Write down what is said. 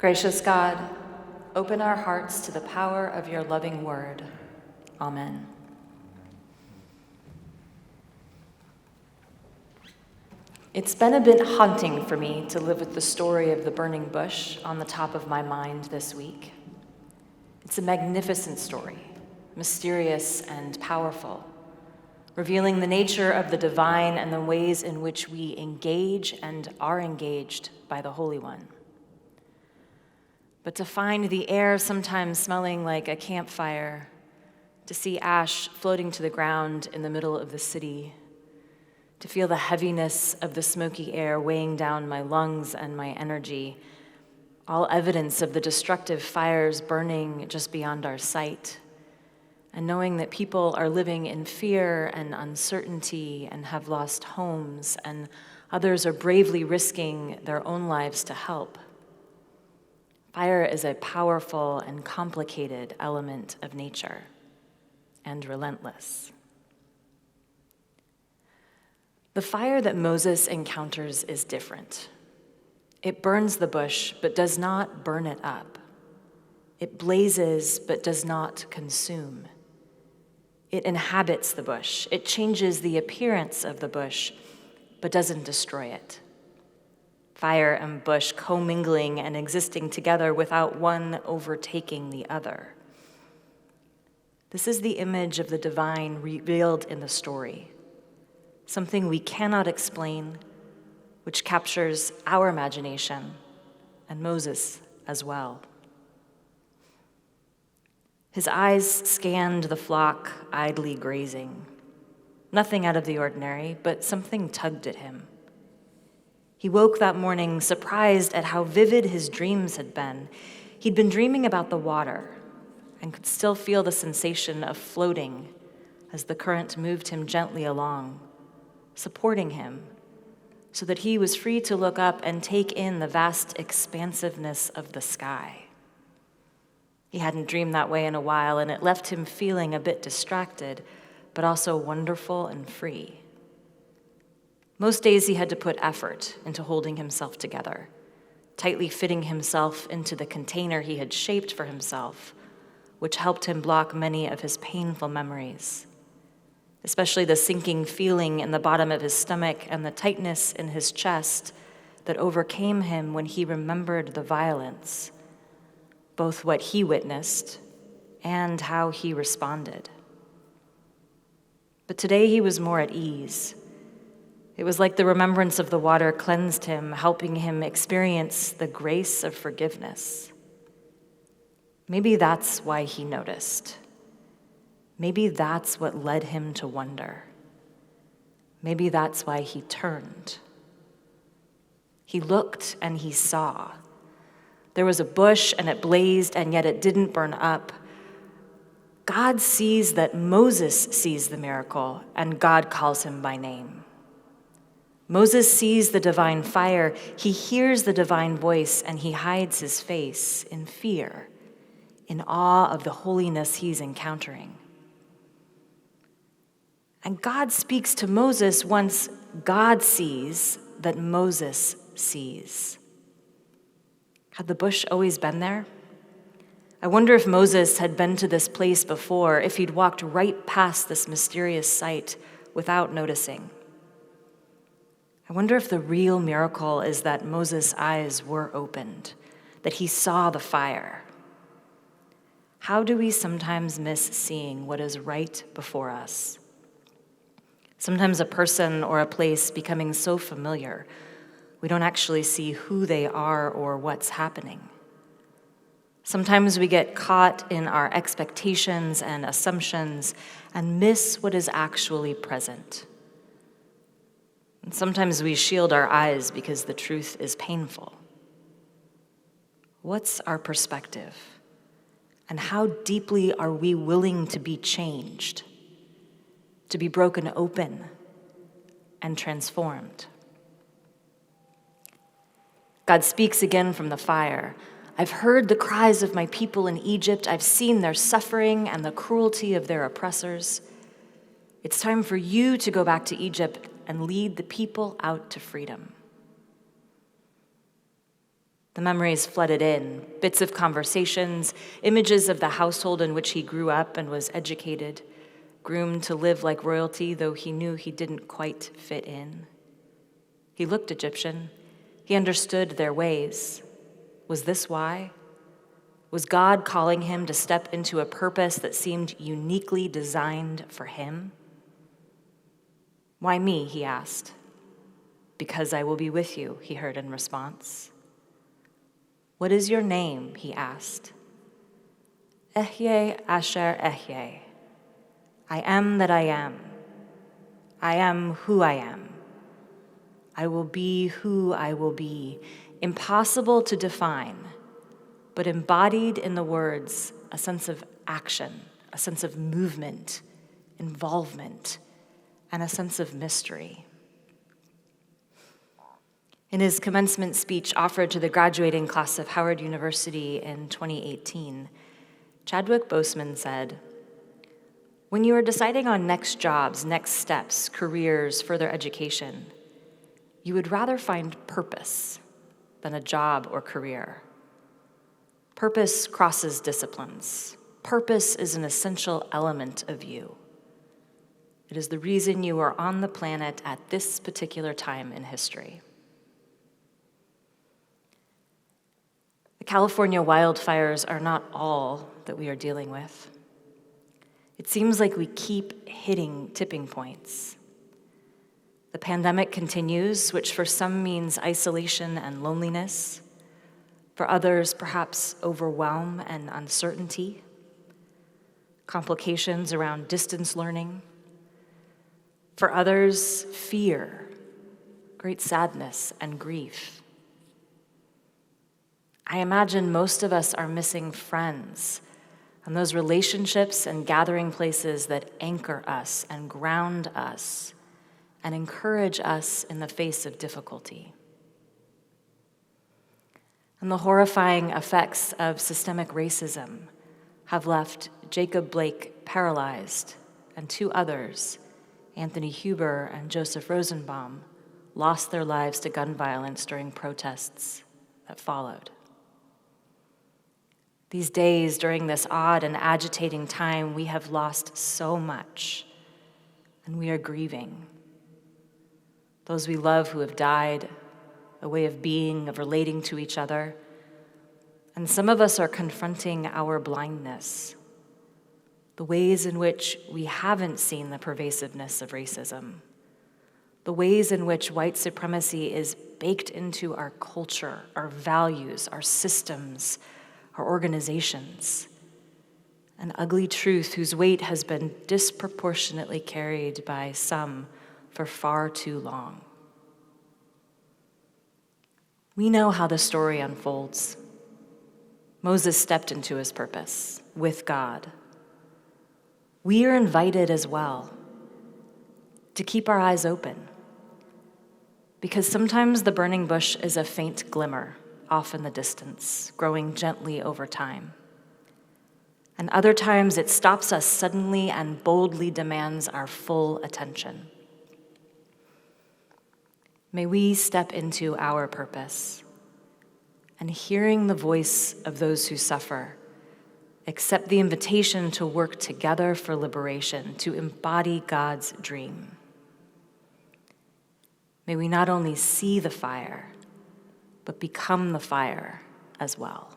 Gracious God, open our hearts to the power of your loving word. Amen. It's been a bit haunting for me to live with the story of the burning bush on the top of my mind this week. It's a magnificent story, mysterious and powerful, revealing the nature of the divine and the ways in which we engage and are engaged by the Holy One. But to find the air sometimes smelling like a campfire, to see ash floating to the ground in the middle of the city, to feel the heaviness of the smoky air weighing down my lungs and my energy, all evidence of the destructive fires burning just beyond our sight, and knowing that people are living in fear and uncertainty and have lost homes, and others are bravely risking their own lives to help. Fire is a powerful and complicated element of nature, and relentless. The fire that Moses encounters is different. It burns the bush, but does not burn it up. It blazes, but does not consume. It inhabits the bush. It changes the appearance of the bush, but doesn't destroy it. Fire and bush commingling and existing together without one overtaking the other. This is the image of the divine revealed in the story, something we cannot explain, which captures our imagination, and Moses as well. His eyes scanned the flock idly grazing. Nothing out of the ordinary, but something tugged at him. He woke that morning surprised at how vivid his dreams had been. He'd been dreaming about the water and could still feel the sensation of floating as the current moved him gently along, supporting him so that he was free to look up and take in the vast expansiveness of the sky. He hadn't dreamed that way in a while, and it left him feeling a bit distracted, but also wonderful and free. Most days he had to put effort into holding himself together, tightly fitting himself into the container he had shaped for himself, which helped him block many of his painful memories, especially the sinking feeling in the bottom of his stomach and the tightness in his chest that overcame him when he remembered the violence, both what he witnessed and how he responded. But today he was more at ease. It was like the remembrance of the water cleansed him, helping him experience the grace of forgiveness. Maybe that's why he noticed. Maybe that's what led him to wonder. Maybe that's why he turned. He looked and he saw. There was a bush and it blazed and yet it didn't burn up. God sees that Moses sees the miracle and God calls him by name. Moses sees the divine fire, he hears the divine voice, and he hides his face in fear, in awe of the holiness he's encountering. And God speaks to Moses once God sees that Moses sees. Had the bush always been there? I wonder if Moses had been to this place before, if he'd walked right past this mysterious sight without noticing. I wonder if the real miracle is that Moses' eyes were opened, that he saw the fire. How do we sometimes miss seeing what is right before us? Sometimes a person or a place becoming so familiar, we don't actually see who they are or what's happening. Sometimes we get caught in our expectations and assumptions and miss what is actually present. And sometimes we shield our eyes because the truth is painful. What's our perspective? And how deeply are we willing to be changed, to be broken open and transformed? God speaks again from the fire. I've heard the cries of my people in Egypt. I've seen their suffering and the cruelty of their oppressors. It's time for you to go back to Egypt and lead the people out to freedom. The memories flooded in, bits of conversations, images of the household in which he grew up and was educated, groomed to live like royalty, though he knew he didn't quite fit in. He looked Egyptian. He understood their ways. Was this why? Was God calling him to step into a purpose that seemed uniquely designed for him? Why me, he asked. Because I will be with you, he heard in response. What is your name, he asked. Ehyeh Asher Ehyeh. I am that I am. I am who I am. I will be who I will be, impossible to define, but embodied in the words, a sense of action, a sense of movement, involvement, and a sense of mystery. In his commencement speech offered to the graduating class of Howard University in 2018, Chadwick Boseman said, "When you are deciding on next jobs, next steps, careers, further education, you would rather find purpose than a job or career. Purpose crosses disciplines. Purpose is an essential element of you. It is the reason you are on the planet at this particular time in history." The California wildfires are not all that we are dealing with. It seems like we keep hitting tipping points. The pandemic continues, which for some means isolation and loneliness. For others, perhaps overwhelm and uncertainty. Complications around distance learning. For others, fear, great sadness and grief. I imagine most of us are missing friends and those relationships and gathering places that anchor us and ground us and encourage us in the face of difficulty. And the horrifying effects of systemic racism have left Jacob Blake paralyzed and two others, Anthony Huber and Joseph Rosenbaum, lost their lives to gun violence during protests that followed. These days, during this odd and agitating time, we have lost so much, and we are grieving. Those we love who have died, a way of being, of relating to each other. And some of us are confronting our blindness, the ways in which we haven't seen the pervasiveness of racism, the ways in which white supremacy is baked into our culture, our values, our systems, our organizations, an ugly truth whose weight has been disproportionately carried by some for far too long. We know how the story unfolds. Moses stepped into his purpose with God. We are invited as well to keep our eyes open, because sometimes the burning bush is a faint glimmer off in the distance, growing gently over time. And other times it stops us suddenly and boldly demands our full attention. May we step into our purpose and, hearing the voice of those who suffer, accept the invitation to work together for liberation, to embody God's dream. May we not only see the fire, but become the fire as well.